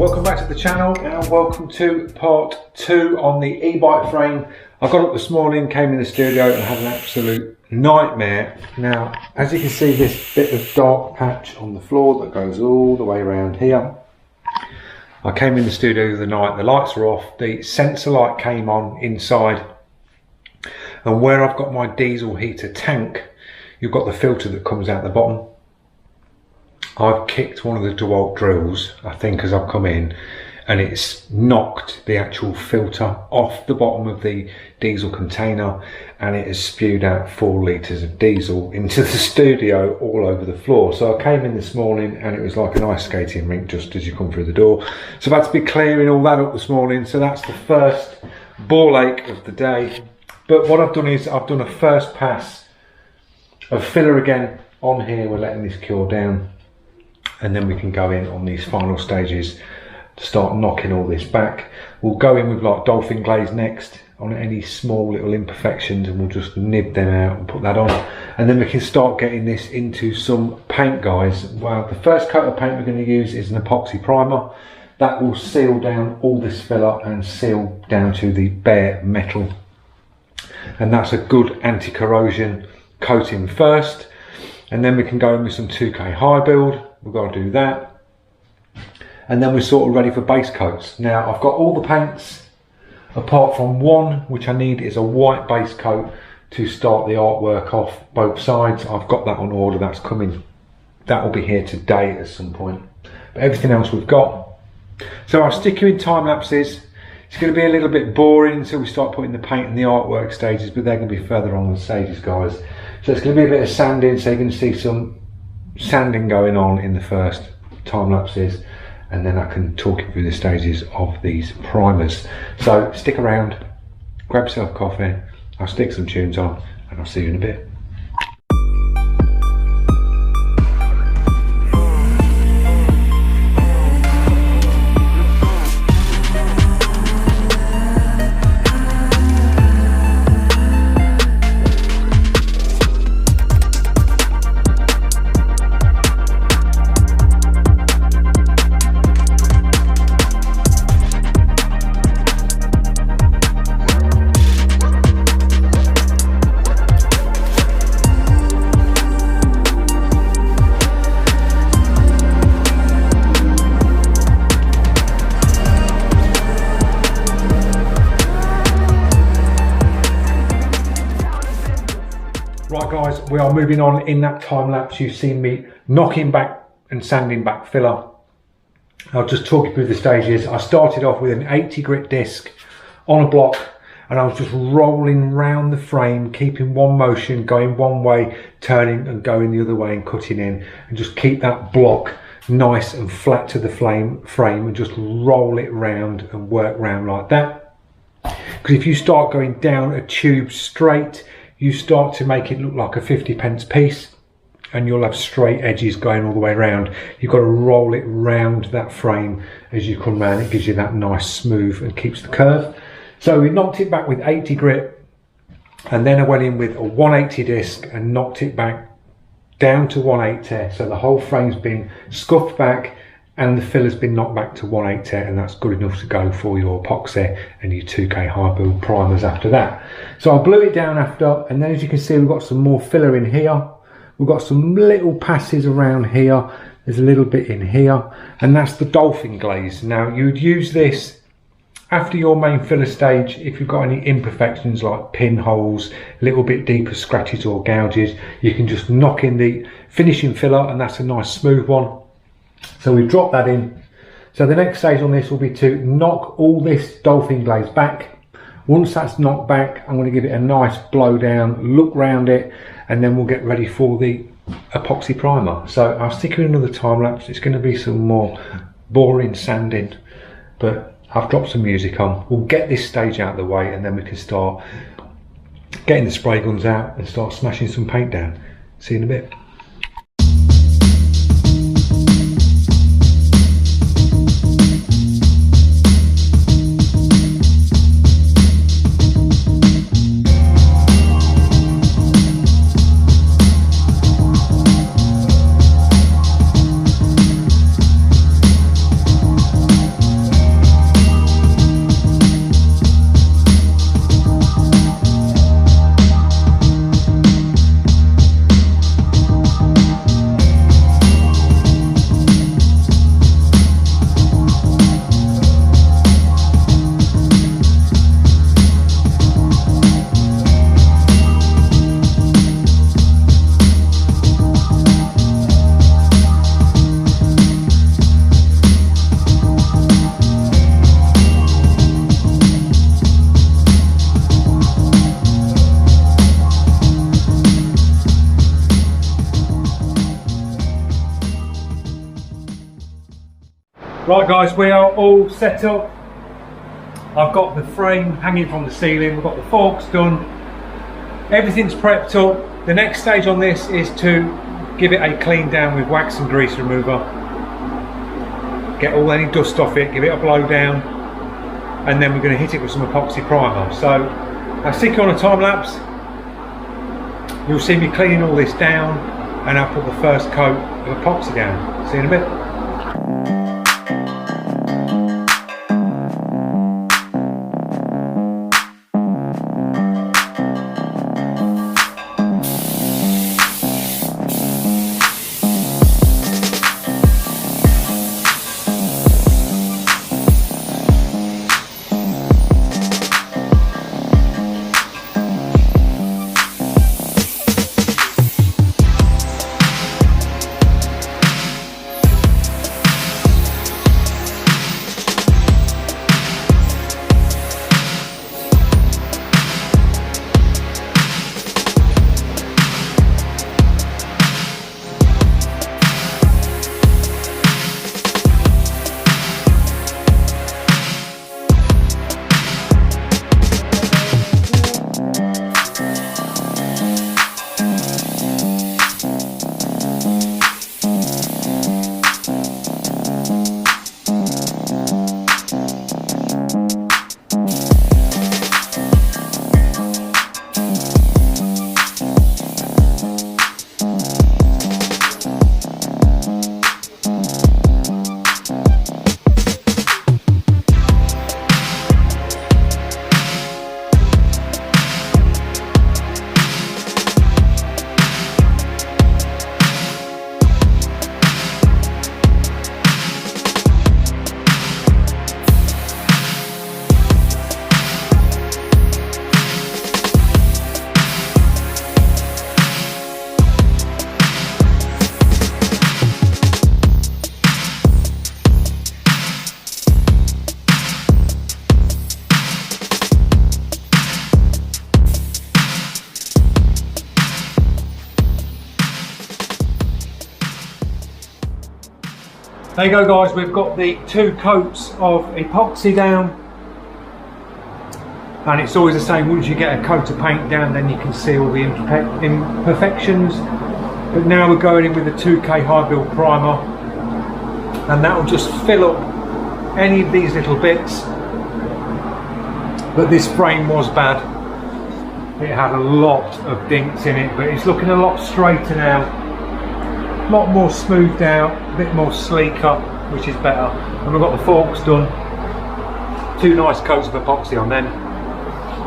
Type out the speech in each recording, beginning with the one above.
Welcome back to the channel and welcome to part 2 on the e-bike frame. I got up this morning, came in the studio and had an absolute nightmare. Now, as you can see, this bit of dark patch on the floor that goes all the way around here. I came in the studio the other night, the lights were off, the sensor light came on inside, and where I've got my diesel heater tank, you've got the filter that comes out the bottom. I've kicked one of the DeWalt drills, I think, as I've come in, and it's knocked the actual filter off the bottom of the diesel container, and it has spewed out 4 litres of diesel into the studio all over the floor. So I came in this morning and it was like an ice skating rink just as you come through the door. So I've had to be clearing all that up this morning. So that's the first ball ache of the day. But what I've done is I've done a first pass of filler again on here. We're letting this cure down, and then we can go in on these final stages to start knocking all this back. We'll go in with like dolphin glaze next on any small little imperfections, and we'll just nib them out and put that on, and then we can start getting this into some paint, guys. Well, the first coat of paint we're going to use is an epoxy primer that will seal down all this filler and seal down to the bare metal, and that's a good anti-corrosion coating first, and then we can go in with some 2K high build. We've got to do that, and then we're sort of ready for base coats. Now I've got all the paints apart from one, which I need is a white base coat to start the artwork off both sides. I've got that on order, that's coming, that will be here today at some point, but everything else we've got. So I'll stick you in time lapses. It's going to be a little bit boring until we start putting the paint and the artwork stages, but they're going to be further on the stages, guys. So it's going to be a bit of sanding, so you're going to see some sanding going on in the first time lapses, and then I can talk you through the stages of these primers. So stick around, grab yourself a coffee, I'll stick some tunes on, and I'll see you in a bit. Right guys, we are moving on. In that time lapse you've seen me knocking back and sanding back filler. I'll just talk you through the stages. I started off with an 80 grit disc on a block, and I was just rolling round the frame, keeping one motion, going one way, turning and going the other way and cutting in, and just keep that block nice and flat to the frame and just roll it round and work round like that. Because if you start going down a tube straight, you start to make it look like a 50p piece, and you'll have straight edges going all the way around. You've got to roll it round that frame as you come round. It gives you that nice smooth and keeps the curve. So we knocked it back with 80 grit, and then I went in with a 180 disc and knocked it back down to 180. So the whole frame's been scuffed back and the filler's been knocked back to 180, and that's good enough to go for your epoxy and your 2K high build primers after that. So I blew it down after, and then as you can see we've got some more filler in here. We've got some little passes around here. There's a little bit in here, and that's the dolphin glaze. Now you'd use this after your main filler stage if you've got any imperfections like pinholes, a little bit deeper scratches or gouges. You can just knock in the finishing filler, and that's a nice smooth one. So we've dropped that in. So the next stage on this will be to knock all this dolphin glaze back. Once that's knocked back, I'm going to give it a nice blow down, look round it, and then we'll get ready for the epoxy primer. So I'll stick you in another time lapse. It's going to be some more boring sanding, but I've dropped some music on. We'll get this stage out of the way, and then we can start getting the spray guns out and start smashing some paint down. See you in a bit. Right guys, we are all set up. I've got the frame hanging from the ceiling, we've got the forks done, everything's prepped up. The next stage on this is to give it a clean down with wax and grease remover. Get all any dust off it, give it a blow down, and then we're going to hit it with some epoxy primer. So I'll stick you on a time lapse. You'll see me cleaning all this down, and I'll put the first coat of epoxy down. See you in a bit. There you go guys, we've got the 2 coats of epoxy down, and it's always the same, once you get a coat of paint down then you can see all the imperfections. But now we're going in with the 2K HIGHBUILD Primer, and that will just fill up any of these little bits. But this frame was bad, it had a lot of dinks in it, but it's looking a lot straighter now. A lot more smoothed out, a bit more sleeker, which is better. And we've got the forks done, 2 nice coats of epoxy on them.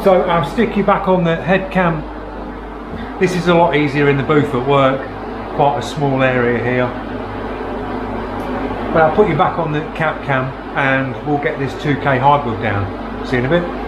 So I'll stick you back on the head cam. This is a lot easier in the booth at work, quite a small area here. But I'll put you back on the cap cam and we'll get this 2K HIGHBUILD down. See you in a bit.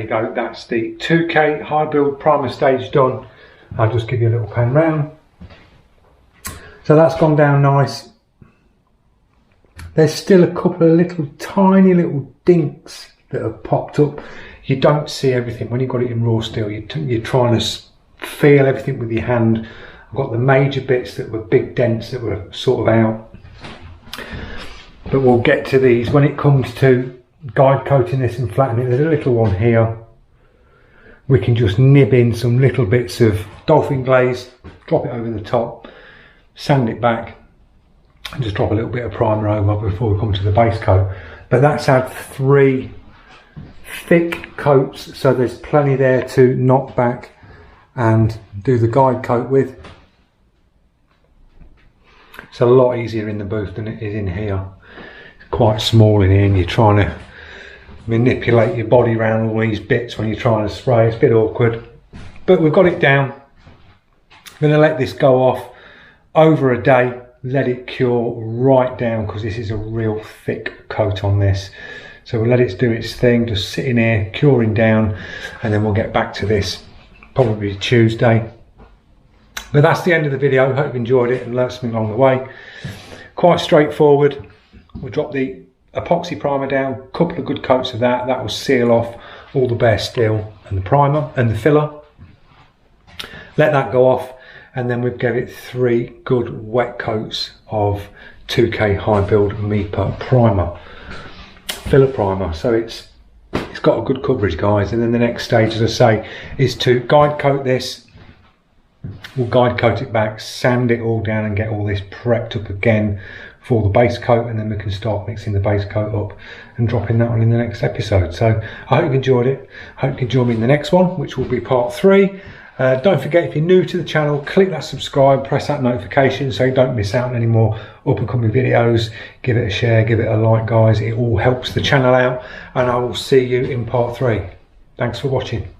you go, that's the 2K high build primer stage done. I'll just give you a little pan round. So that's gone down nice. There's still a couple of little tiny little dinks that have popped up. You don't see everything when you've got it in raw steel. You're trying to feel everything with your hand. I've got the major bits that were big dents that were sort of out. But we'll get to these when it comes to guide coating this and flattening it. There's a little one here. We can just nib in some little bits of dolphin glaze, drop it over the top, sand it back, and just drop a little bit of primer over before we come to the base coat. But that's had 3 thick coats, so there's plenty there to knock back and do the guide coat with. It's a lot easier in the booth than it is in here. It's quite small in here and you're trying to manipulate your body around all these bits when you're trying to spray. It's a bit awkward, but we've got it down. I'm going to let this go off over a day, let it cure right down, because this is a real thick coat on this. So we'll let it do its thing, just sitting here curing down, and then we'll get back to this probably Tuesday. But that's the end of the video. Hope you enjoyed it and learned something along the way. Quite straightforward. We'll drop the epoxy primer down, a couple of good coats of that. That will seal off all the bare steel and the primer and the filler. Let that go off, and then we'll give it 3 good wet coats of 2K high build MIPA primer, filler primer. So it's got a good coverage, guys. And then the next stage, as I say, is to guide coat this. We'll guide coat it back, sand it all down and get all this prepped up again for the base coat, and then we can start mixing the base coat up and dropping that on in the next episode. So I hope you enjoyed it. I hope you can join me in the next one, which will be part 3. Don't forget, if you're new to the channel, click that subscribe, press that notification so you don't miss out on any more up and coming videos. Give it a share, give it a like, guys. It all helps the channel out, and I will see you in part 3. Thanks for watching.